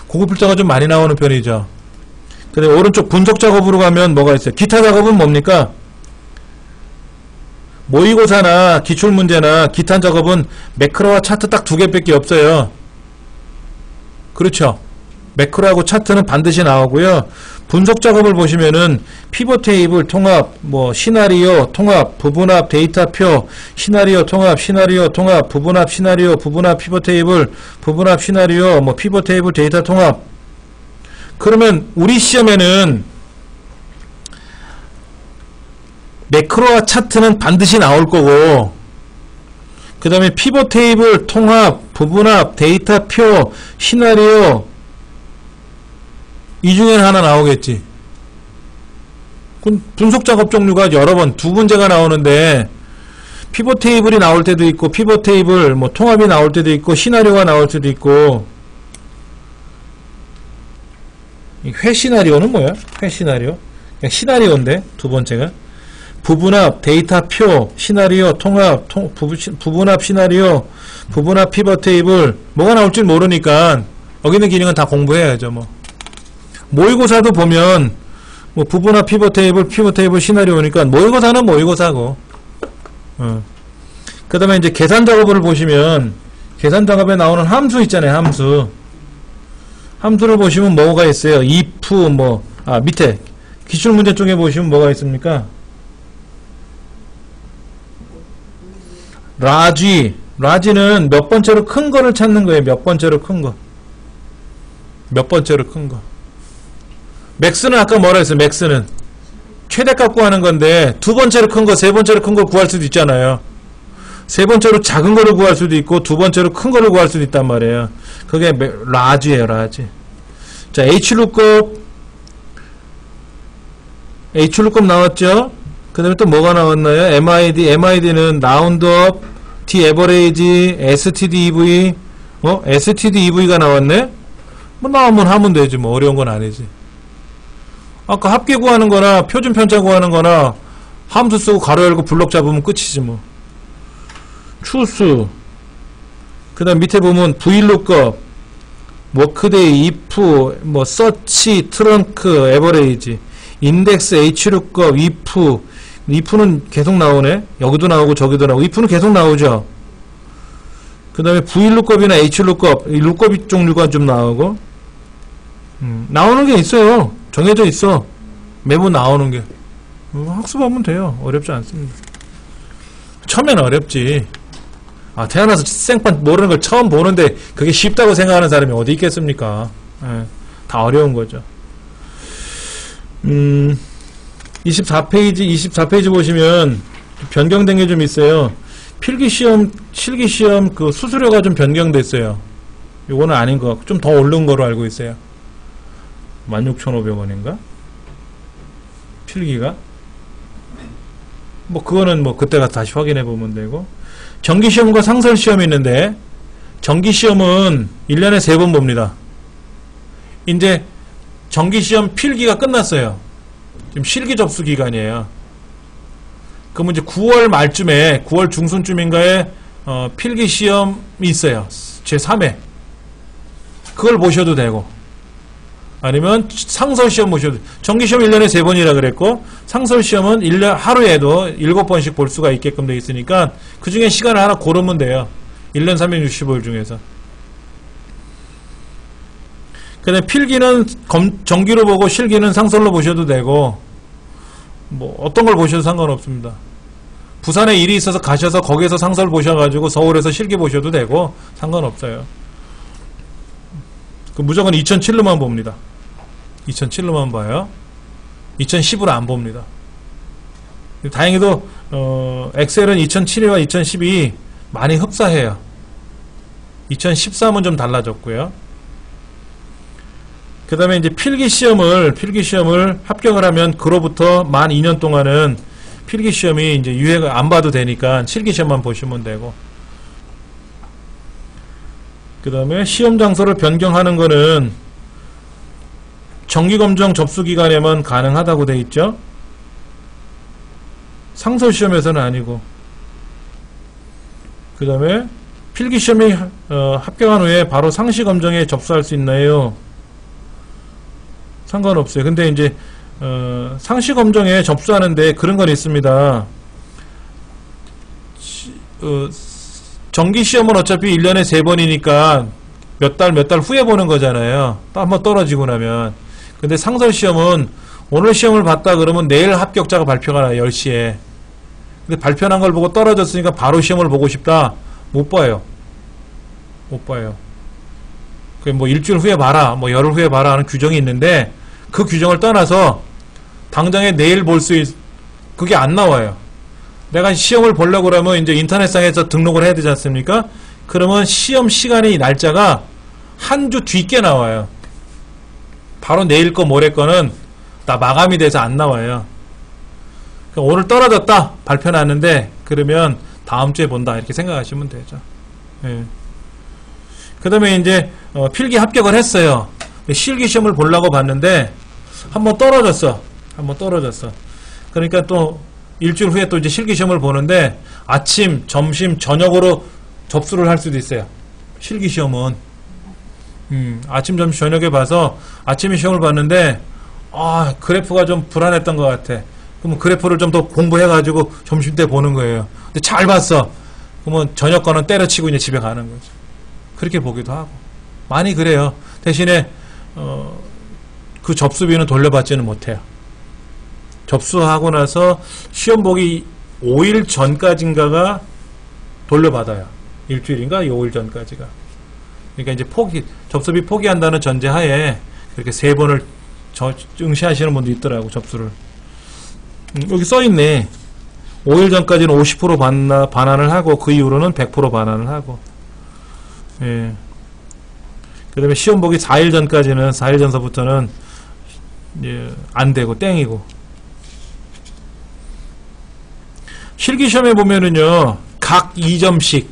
고급 필터가 좀 많이 나오는 편이죠. 근데 오른쪽 분석 작업으로 가면 뭐가 있어요? 기타 작업은 뭡니까? 모의고사나 기출문제나 기타 작업은 매크로와 차트 딱 두 개밖에 없어요. 그렇죠? 매크로하고 차트는 반드시 나오고요. 분석 작업을 보시면은 피벗 테이블 통합, 뭐 시나리오 통합, 부분합 데이터표, 시나리오 통합, 시나리오 통합, 부분합 시나리오, 부분합 피벗 테이블, 부분합 시나리오, 뭐 피벗 테이블 데이터 통합. 그러면 우리 시험에는 매크로와 차트는 반드시 나올 거고, 그 다음에 피벗 테이블, 통합, 부분합, 데이터표, 시나리오, 이 중에는 하나 나오겠지. 분석 작업 종류가 여러 번, 두 문제가 나오는데, 피벗 테이블이 나올 때도 있고, 피벗 테이블, 뭐, 통합이 나올 때도 있고, 시나리오가 나올 때도 있고, 이 회 시나리오는 뭐야? 회 시나리오? 그냥 시나리오인데, 두 번째가. 부분합, 데이터표, 시나리오, 통합, 부분합 시나리오, 부분합 피벗 테이블, 뭐가 나올지 모르니까 여기 있는 기능은 다 공부해야죠. 뭐 모의고사도 보면 뭐 부분합 피벗 테이블 시나리오니까 모의고사는 모의고사고. 그 다음에 이제 계산 작업을 보시면 계산 작업에 나오는 함수 있잖아요. 함수를 보시면 뭐가 있어요? if 뭐 밑에 기출문제 쪽에 보시면 뭐가 있습니까? 라지는 몇 번째로 큰 거를 찾는 거예요. 몇 번째로 큰 거. 맥스는 아까 뭐라 했어요? 맥스는 최대값 구하는 건데 두 번째로 큰 거, 세 번째로 큰 거 구할 수도 있잖아요. 세 번째로 작은 거를 구할 수도 있고 두 번째로 큰 거를 구할 수도 있단 말이에요. 그게 라지예요. 라지. 자, H룩급 나왔죠? 그 다음에 또 뭐가 나왔나요? MID는 라운드업, T-에버레이지, STDEV, STDEV가 나왔네? 뭐 나오면 하면 되지, 뭐 어려운 건 아니지. 아까 합계 구하는 거나 표준 편차 구하는 거나 함수 쓰고 가로 열고 블록 잡으면 끝이지 뭐. 추수, 그 다음 밑에 보면 VLOOKUP, 워크데이, if, 뭐 서치, 트렁크, 에버레이지, 인덱스, HLOOKUP, if는 계속 나오네. 여기도 나오고 저기도 나오고. if는 계속 나오죠. 그 다음에 VLOOKUP이나 HLOOKUP, 이 룩업 종류가 좀 나오고. 나오는 게 있어요. 정해져 있어. 매번 나오는 게. 학습하면 돼요. 어렵지 않습니다. 처음에는 어렵지. 태어나서 생판 모르는 걸 처음 보는데 그게 쉽다고 생각하는 사람이 어디 있겠습니까? 다 어려운 거죠. 24페이지 보시면 변경된 게 좀 있어요. 필기시험, 실기시험 그 수수료가 좀 변경됐어요. 요거는 아닌 것 같고 좀 더 오른 거로 알고 있어요. 16,500원인가? 필기가? 뭐 그거는 뭐 그때가 다시 확인해 보면 되고. 정기시험과 상설시험이 있는데 정기시험은 1년에 3번 봅니다. 이제 정기시험 필기가 끝났어요. 지금 실기 접수 기간이에요. 그러면 이제 9월 말쯤에 9월 중순쯤인가에 필기시험이 있어요. 제3회. 그걸 보셔도 되고 아니면 상설시험 보셔도 정기시험 1년에 3번이라 그랬고 상설시험은 1년 하루에도 7번씩 볼 수가 있게끔 되어 있으니까 그 중에 시간을 하나 고르면 돼요. 1년 365일 중에서. 그 다음에 필기는 정기로 보고 실기는 상설로 보셔도 되고 뭐 어떤 걸 보셔도 상관없습니다. 부산에 일이 있어서 가셔서 거기에서 상설 보셔가지고 서울에서 실기 보셔도 되고 상관없어요. 무조건 2007로만 봅니다. 2007로만 봐요. 2010으로 안 봅니다. 다행히도 엑셀은 2007과 2012 많이 흡사해요. 2013은 좀 달라졌고요. 그 다음에 이제 필기시험을 합격을 하면 그로부터 만 2년 동안은 필기시험이 이제 유예가 안 봐도 되니까 실기시험만 보시면 되고, 그 다음에 시험 장소를 변경하는 거는 정기검정 접수기간에만 가능하다고 돼 있죠. 상설시험에서는 아니고. 그 다음에 필기시험이 합격한 후에 바로 상시검정에 접수할 수 있나요? 상관없어요. 근데 이제 상시검정에 접수하는데 그런 건 있습니다. 정기시험은 어차피 1년에 3번이니까 몇 달 후에 보는 거잖아요. 또 한번 떨어지고 나면. 근데 상설시험은 오늘 시험을 봤다 그러면 내일 합격자가 발표가 나요. 10시에. 근데 발표한 걸 보고 떨어졌으니까 바로 시험을 보고 싶다. 못 봐요. 못 봐요. 뭐 일주일 후에 봐라, 뭐 열흘 후에 봐라 하는 규정이 있는데, 그 규정을 떠나서 당장에 내일 볼 수 그게 안 나와요. 내가 시험을 보려고 그러면 이제 인터넷상에서 등록을 해야 되지 않습니까? 그러면 시험 시간이 날짜가 한 주 뒤께 나와요. 바로 내일 거 모레 거는 다 마감이 돼서 안 나와요. 그러니까 오늘 떨어졌다 발표 났는데 그러면 다음 주에 본다 이렇게 생각하시면 되죠. 예. 그 다음에 이제 필기 합격을 했어요. 실기 시험을 보려고 봤는데 한번 떨어졌어. 그러니까 또 일주일 후에 또 이제 실기 시험을 보는데 아침, 점심, 저녁으로 접수를 할 수도 있어요. 실기 시험은 아침, 점심, 저녁에 봐서 아침에 시험을 봤는데 그래프가 좀 불안했던 것 같아. 그러면 그래프를 좀 더 공부해가지고 점심 때 보는 거예요. 근데 잘 봤어. 그러면 저녁 거는 때려치고 이제 집에 가는 거죠. 그렇게 보기도 하고 많이 그래요. 대신에 그 접수비는 돌려받지는 못해요. 접수하고 나서 시험 보기 5일 전까지인가가 돌려받아요. 일주일인가 5일 전까지가. 그러니까 이제 접수비 포기한다는 전제하에 그렇게 3번을 응시하시는 분도 있더라고. 접수를. 여기 써있네. 5일 전까지는 50% 반환을 하고 그 이후로는 100% 반환을 하고. 예. 그 다음에 시험 보기 4일 전까지는 4일 전서부터는 예, 안 되고 땡이고. 실기시험에 보면은요 각 2점씩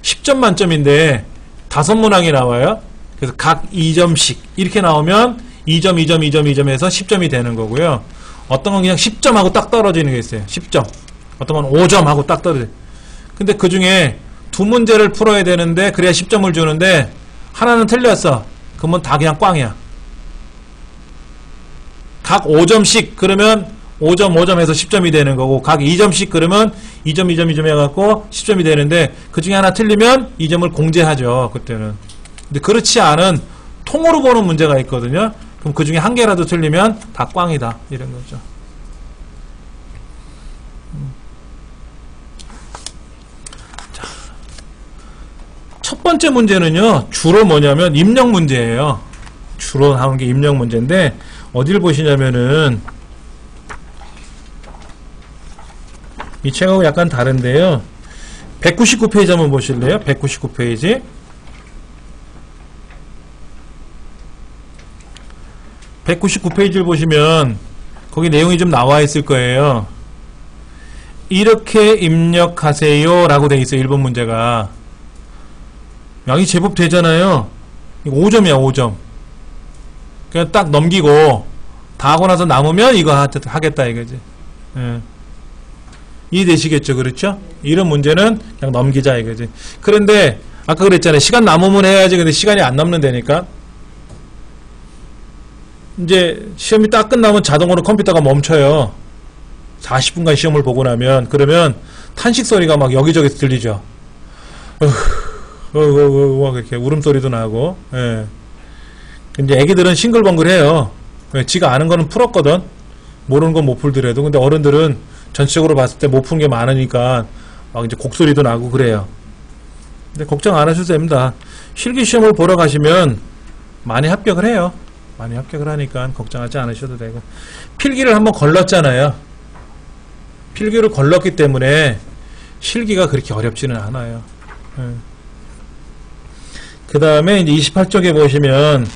10점 만점인데 5문항이 나와요. 그래서 각 2점씩 이렇게 나오면 2점, 2점, 2점, 2점에서 10점이 되는 거고요. 어떤 건 그냥 10점하고 딱 떨어지는 게 있어요. 10점. 어떤 건 5점하고 딱 떨어져요. 근데 그 중에 2문제를 풀어야 되는데 그래야 10점을 주는데 하나는 틀렸어. 그러면 다 그냥 꽝이야. 각 5점씩 그러면 5점, 5점 해서 10점이 되는 거고, 각 2점씩 그러면 2점, 2점, 2점 해갖고 10점이 되는데 그 중에 하나 틀리면 2점을 공제하죠. 그때는. 근데 그렇지 않은 통으로 보는 문제가 있거든요. 그럼 그 중에 한 개라도 틀리면 다 꽝이다. 이런 거죠. 자, 첫 번째 문제는요. 주로 뭐냐면 입력 문제예요. 주로 나오는 게 입력 문제인데 어디를 보시냐면은 이 책하고 약간 다른데요. 199페이지 한번 보실래요? 199페이지. 199페이지를 보시면 거기 내용이 좀 나와 있을 거예요. 이렇게 입력하세요 라고 돼 있어요. 1번 문제가. 양이 제법 되잖아요. 이거 5점이야 5점. 그냥 딱 넘기고 다 하고 나서 남으면 이거 하겠다 이거지. 예. 이해되시겠죠? 그렇죠? 이런 문제는 그냥 넘기자 이거지. 그런데 아까 그랬잖아요. 시간 남으면 해야지. 근데 시간이 안 남는다니까. 이제 시험이 딱 끝나면 자동으로 컴퓨터가 멈춰요. 40분간 시험을 보고 나면. 그러면 탄식 소리가 막 여기저기서 들리죠. 이렇게 울음소리도 나고. 예. 이제 애기들은 싱글벙글해요. 지가 아는 거는 풀었거든. 모르는 건 못 풀더라도. 근데 어른들은 전체적으로 봤을 때 못 푼 게 많으니까 막 이제 곡소리도 나고 그래요. 근데 걱정 안 하셔도 됩니다. 실기시험을 보러 가시면 많이 합격을 해요. 많이 합격을 하니까 걱정하지 않으셔도 되고. 필기를 한번 걸렀잖아요. 필기를 걸렀기 때문에 실기가 그렇게 어렵지는 않아요. 그 다음에 이제 28쪽에 보시면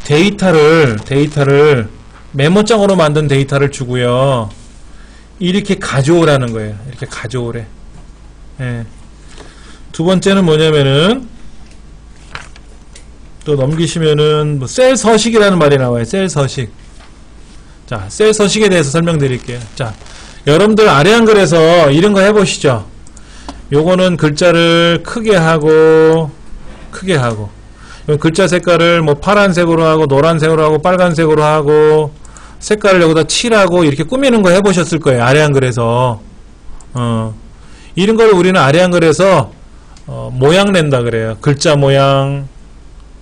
데이터를 메모장으로 만든 데이터를 주고요. 이렇게 가져오라는 거예요. 이렇게 가져오래. 예. 두 번째는 뭐냐면은 또 넘기시면은 뭐 셀 서식이라는 말이 나와요. 셀 서식. 자, 셀 서식에 대해서 설명드릴게요. 자, 여러분들 아래 한글에서 이런 거 해보시죠. 요거는 글자를 크게 하고 글자 색깔을 뭐 파란색으로 하고 노란색으로 하고 빨간색으로 하고 색깔을 여기다 칠하고 이렇게 꾸미는 거 해보셨을 거예요. 아래 한글에서. 이런 걸 우리는 아래 한글에서 모양 낸다 그래요. 글자 모양,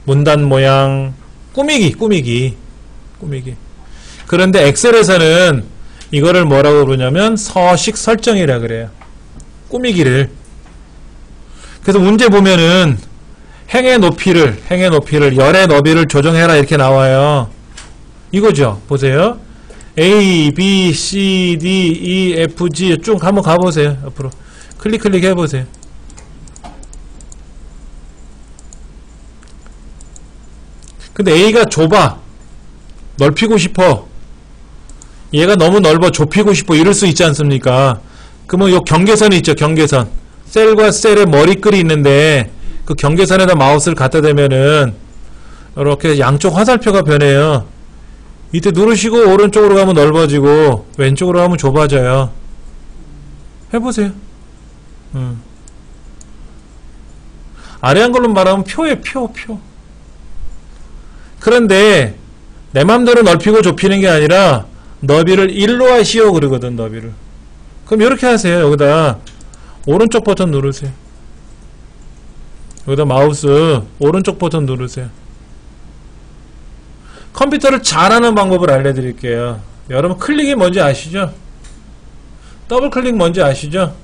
문단 모양, 꾸미기. 그런데 엑셀에서는 이거를 뭐라고 부르냐면 서식 설정이라 그래요. 꾸미기를. 그래서 문제 보면은 행의 높이를 열의 너비를 조정해라 이렇게 나와요. 이거죠. 보세요. A, B, C, D, E, F, G 쭉 한번 가보세요. 앞으로 클릭 해보세요. 근데 A가 좁아. 넓히고 싶어. 얘가 너무 넓어. 좁히고 싶어. 이럴 수 있지 않습니까? 그러면 요 경계선이 있죠. 경계선. 셀과 셀의 머리글이 있는데 그 경계선에다 마우스를 갖다 대면은 이렇게 양쪽 화살표가 변해요. 이때 누르시고 오른쪽으로 가면 넓어지고 왼쪽으로 가면 좁아져요. 해보세요. 아래 한글로 말하면 표에 표. 그런데 내 맘대로 넓히고 좁히는 게 아니라 너비를 1로 하시오 그러거든. 너비를. 그럼 이렇게 하세요. 여기다 오른쪽 버튼 누르세요. 여기다 마우스 오른쪽 버튼 누르세요. 컴퓨터를 잘하는 방법을 알려드릴게요. 여러분 클릭이 뭔지 아시죠? 더블 클릭 뭔지 아시죠?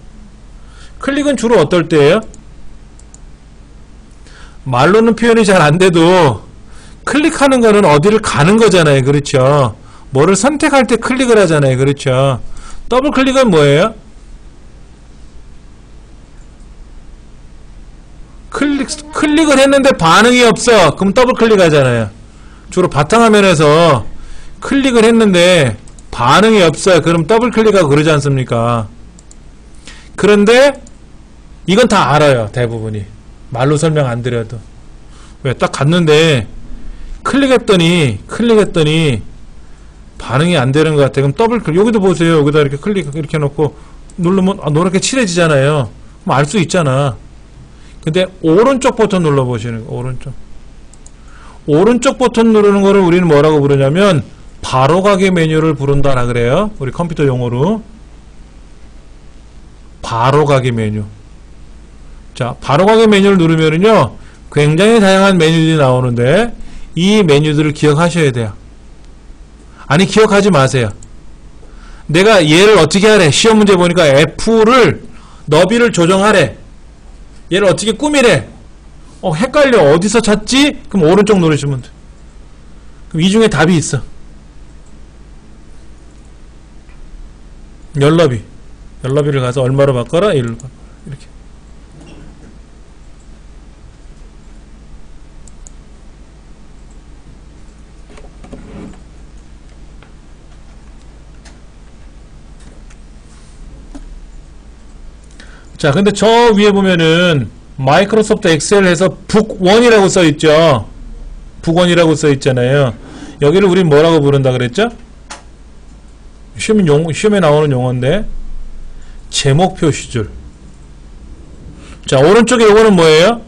클릭은 주로 어떨 때예요? 말로는 표현이 잘 안돼도 클릭하는 거는 어디를 가는 거잖아요. 그렇죠? 뭐를 선택할 때 클릭을 하잖아요. 그렇죠? 더블 클릭은 뭐예요? 클릭을 했는데 반응이 없어. 그럼 더블 클릭 하잖아요. 주로 바탕화면에서 클릭을 했는데 반응이 없어요. 그럼 더블 클릭하고 그러지 않습니까? 그런데 이건 다 알아요. 대부분이. 말로 설명 안 드려도. 왜? 딱 갔는데 클릭했더니 반응이 안 되는 것 같아. 그럼 더블 클릭. 여기도 보세요. 여기다 이렇게 클릭 이렇게 놓고 누르면 노랗게 칠해지잖아요. 그럼 알 수 있잖아. 근데 오른쪽 버튼 눌러보시는 거. 오른쪽 버튼 누르는 거를 우리는 뭐라고 부르냐면 바로가기 메뉴를 부른다라 그래요. 우리 컴퓨터 용어로. 바로가기 메뉴. 자, 바로가기 메뉴를 누르면은요 굉장히 다양한 메뉴들이 나오는데 이 메뉴들을 기억하셔야 돼요. 아니, 기억하지 마세요. 내가 얘를 어떻게 하래? 시험 문제 보니까 F를 너비를 조정하래. 얘를 어떻게 꾸미래? 헷갈려. 어디서 찾지? 그럼 오른쪽 누르시면 돼. 그럼 이 중에 답이 있어. 열너비를 가서 얼마로 바꿔라? 1로 바꿔라. 이렇게. 자, 근데 저 위에 보면은 마이크로소프트 엑셀 해서 북1이라고 써있죠. 북1이라고 써있잖아요. 여기를 우린 뭐라고 부른다 그랬죠? 시험에 나오는 용어인데 제목 표시줄. 자, 오른쪽에 이거는 뭐예요?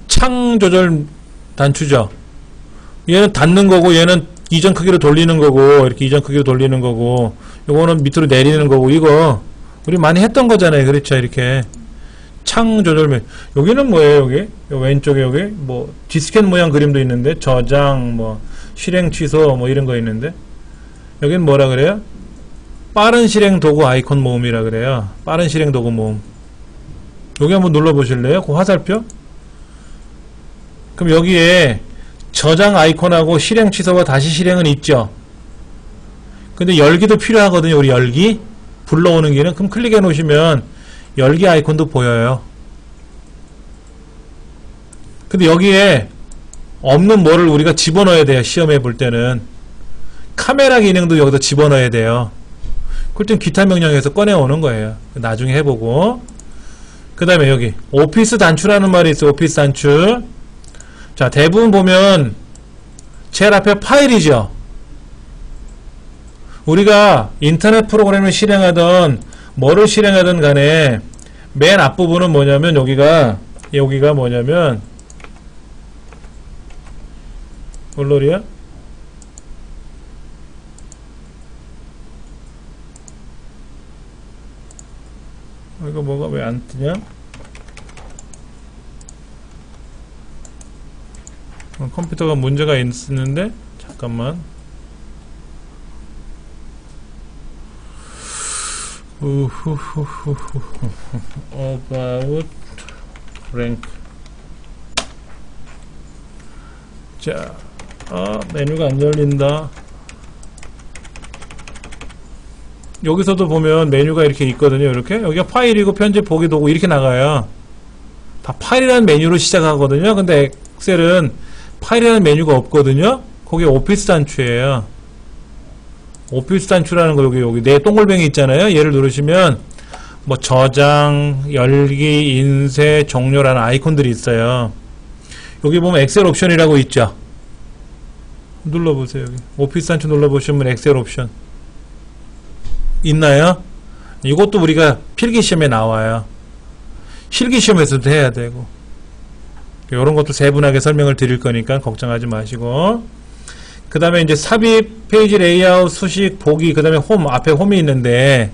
창 조절 단추죠. 얘는 닫는 거고 얘는 이전 크기로 돌리는 거고 이렇게 이전 크기로 돌리는 거고 요거는 밑으로 내리는 거고 이거 우리 많이 했던 거잖아요. 그렇죠? 이렇게 창 조절. 여기는 뭐예요? 여기 왼쪽에 여기 뭐 디스켓 모양 그림도 있는데 저장 뭐 실행 취소 뭐 이런 거 있는데 여기는 뭐라 그래요? 빠른 실행 도구 아이콘 모음이라 그래요. 빠른 실행 도구 모음. 여기 한번 눌러 보실래요? 그 화살표? 그럼 여기에 저장 아이콘하고 실행 취소와 다시 실행은 있죠. 근데 열기도 필요하거든요. 우리 열기 불러오는 기능. 그럼 클릭해 놓으시면 열기 아이콘도 보여요. 근데 여기에 없는 뭐를 우리가 집어넣어야 돼요. 시험해 볼 때는 카메라 기능도 여기다 집어넣어야 돼요. 그럴 땐 기타 명령에서 꺼내오는 거예요. 나중에 해보고. 그 다음에 여기 오피스 단추라는 말이 있어요. 오피스 단추. 자, 대부분 보면 제일 앞에 파일이죠. 우리가 인터넷 프로그램을 실행하던 뭐를 실행하든 간에 맨 앞부분은 뭐냐면 여기가 뭐냐면 얼러리야? 이거 뭐가 왜 안 뜨냐? 컴퓨터가 문제가 있는데 잠깐만. about rank. 자, 메뉴가 안 열린다. 여기서도 보면 메뉴가 이렇게 있거든요. 이렇게 여기가 파일이고 편집 보기 도구 이렇게 나가요. 다 파일이라는 메뉴로 시작하거든요. 근데 엑셀은 파일이라는 메뉴가 없거든요. 거기 오피스 단추예요. 오피스 단추라는 거 여기 네 동글뱅이 있잖아요. 얘를 누르시면 뭐 저장, 열기, 인쇄, 종료라는 아이콘들이 있어요. 여기 보면 엑셀 옵션이라고 있죠. 눌러보세요. 여기 오피스 단추 눌러보시면 엑셀 옵션 있나요? 이것도 우리가 필기시험에 나와요. 실기시험에서도 해야 되고 이런 것도 세분하게 설명을 드릴 거니까 걱정하지 마시고, 그 다음에 이제 삽입, 페이지 레이아웃, 수식, 보기, 그 다음에 홈, 앞에 홈이 있는데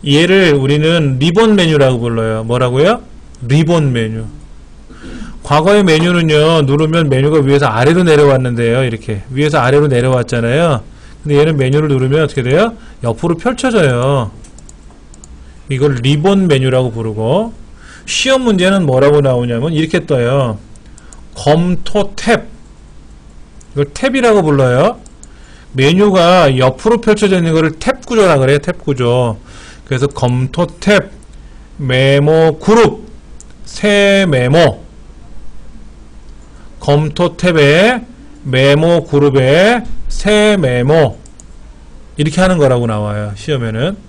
얘를 우리는 리본 메뉴라고 불러요. 뭐라고요? 리본 메뉴. 과거의 메뉴는요, 누르면 메뉴가 위에서 아래로 내려왔는데요. 이렇게 위에서 아래로 내려왔잖아요. 근데 얘는 메뉴를 누르면 어떻게 돼요? 옆으로 펼쳐져요. 이걸 리본 메뉴라고 부르고, 시험 문제는 뭐라고 나오냐면 이렇게 떠요. 검토 탭. 이걸 탭이라고 불러요. 메뉴가 옆으로 펼쳐져 있는 거를 탭 구조라 그래요. 탭 구조. 그래서 검토 탭, 메모 그룹, 새 메모, 검토 탭에 메모 그룹에 새 메모, 이렇게 하는 거라고 나와요. 시험에는.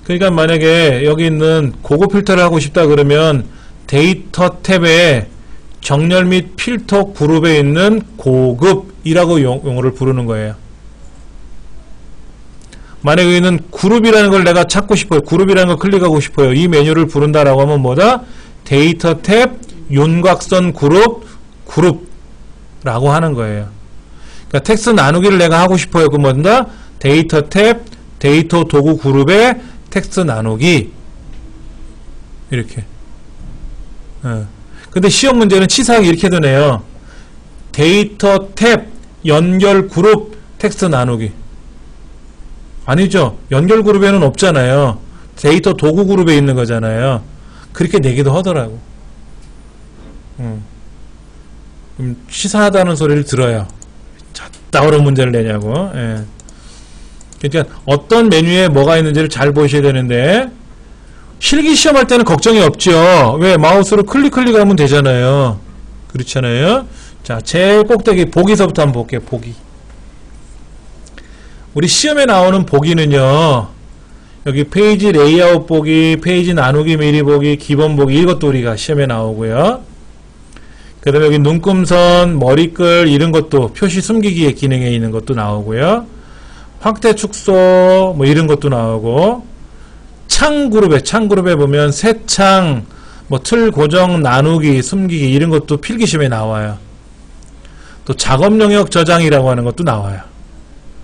그러니까 만약에 여기 있는 고급 필터를 하고 싶다 그러면 데이터 탭에 정렬 및 필터 그룹에 있는 고급이라고 용어를 부르는 거예요. 만약에 여기는 그룹이라는 걸 내가 찾고 싶어요. 그룹이라는 걸 클릭하고 싶어요. 이 메뉴를 부른다라고 하면 뭐다? 데이터 탭, 윤곽선 그룹라고 하는 거예요. 그러니까 텍스트 나누기를 내가 하고 싶어요. 그럼 뭐다? 데이터 탭, 데이터 도구 그룹에 텍스트 나누기, 이렇게. 근데 시험 문제는 치사하게 이렇게 되네요. 데이터 탭, 연결 그룹, 텍스트 나누기. 아니죠. 연결 그룹에는 없잖아요. 데이터 도구 그룹에 있는 거잖아요. 그렇게 내기도 하더라고. 치사하다는 소리를 들어요. 어떤 문제를 내냐고. 예. 그러니까 어떤 메뉴에 뭐가 있는지를 잘 보셔야 되는데, 실기시험 할 때는 걱정이 없죠. 왜? 마우스로 클릭하면 되잖아요. 그렇잖아요. 자, 제일 꼭대기 보기서부터 한번 볼게요. 보기. 우리 시험에 나오는 보기는요, 여기 페이지 레이아웃 보기, 페이지 나누기 미리 보기, 기본 보기, 이것도 우리가 시험에 나오고요. 그 다음에 여기 눈금선, 머리글 이런 것도 표시 숨기기의 기능에 있는 것도 나오고요. 확대 축소 뭐 이런 것도 나오고, 창 그룹에 보면 새창, 뭐 틀 고정, 나누기, 숨기기 이런 것도 필기시험에 나와요. 또 작업 영역 저장이라고 하는 것도 나와요.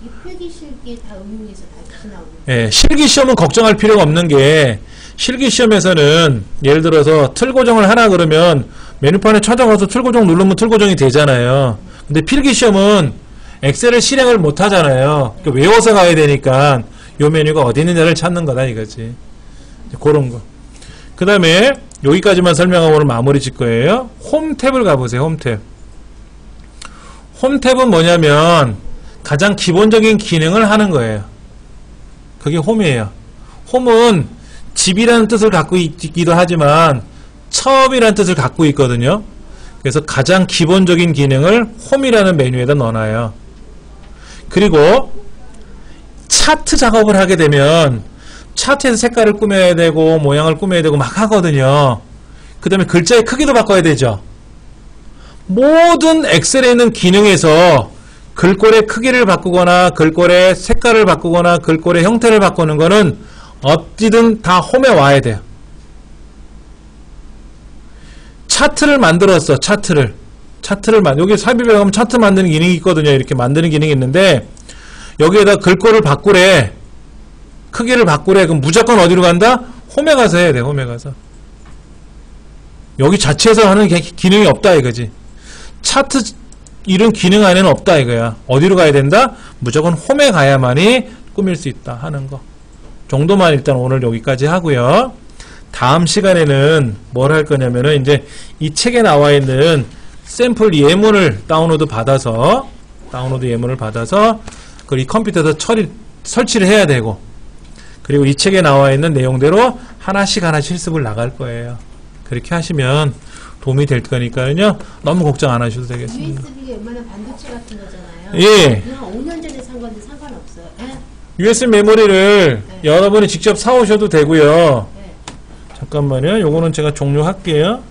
이 필기실기 다 응용해서 다 나오는. 예, 실기시험은 걱정할 필요가 없는 게, 실기시험에서는 예를 들어서 틀 고정을 하라 그러면 메뉴판에 찾아가서 틀 고정 누르면 틀 고정이 되잖아요. 근데 필기시험은 엑셀을 실행을 못 하잖아요. 그러니까 외워서 가야 되니까 요 메뉴가 어디 있느냐를 찾는 거다 이거지. 그런 거. 그 다음에 여기까지만 설명하고 오늘 마무리 짓 거예요. 홈 탭을 가보세요. 홈 탭. 홈 탭은 뭐냐면 가장 기본적인 기능을 하는 거예요. 그게 홈이에요. 홈은 집이라는 뜻을 갖고 있기도 하지만 처음이라는 뜻을 갖고 있거든요. 그래서 가장 기본적인 기능을 홈이라는 메뉴에다 넣어놔요. 그리고 차트 작업을 하게 되면 차트에서 색깔을 꾸며야 되고 모양을 꾸며야 되고 막 하거든요. 그 다음에 글자의 크기도 바꿔야 되죠. 모든 엑셀에 있는 기능에서 글꼴의 크기를 바꾸거나 글꼴의 색깔을 바꾸거나 글꼴의 형태를 바꾸는 거는 어디든 다 홈에 와야 돼요. 차트를 만들었어. 여기 삽입에 가면 차트 만드는 기능이 있거든요. 이렇게 만드는 기능이 있는데 여기에다 글꼴을 바꾸래. 크기를 바꾸래. 그럼 무조건 어디로 간다? 홈에 가서 해야 돼. 홈에 가서. 여기 자체에서 하는 기능이 없다 이거지. 차트 이런 기능 안에는 없다 이거야. 어디로 가야 된다? 무조건 홈에 가야만이 꾸밀 수 있다 하는 거 정도만 일단 오늘 여기까지 하고요. 다음 시간에는 뭘 할 거냐면은 이제 이 책에 나와 있는 샘플 예문을 다운로드 예문을 받아서 그걸 이 컴퓨터에서 설치를 해야 되고, 그리고 이 책에 나와 있는 내용대로 하나씩 실습을 나갈 거예요. 그렇게 하시면 도움이 될 거니까요. 너무 걱정 안 하셔도 되겠습니다. USB가 웬만한 반도체 같은 거잖아요. 예. 그냥 5년 전에 산 건데 상관없어요. 예? USB 메모리를 네. 여러분이 직접 사오셔도 되고요. 네. 잠깐만요. 요거는 제가 종료할게요.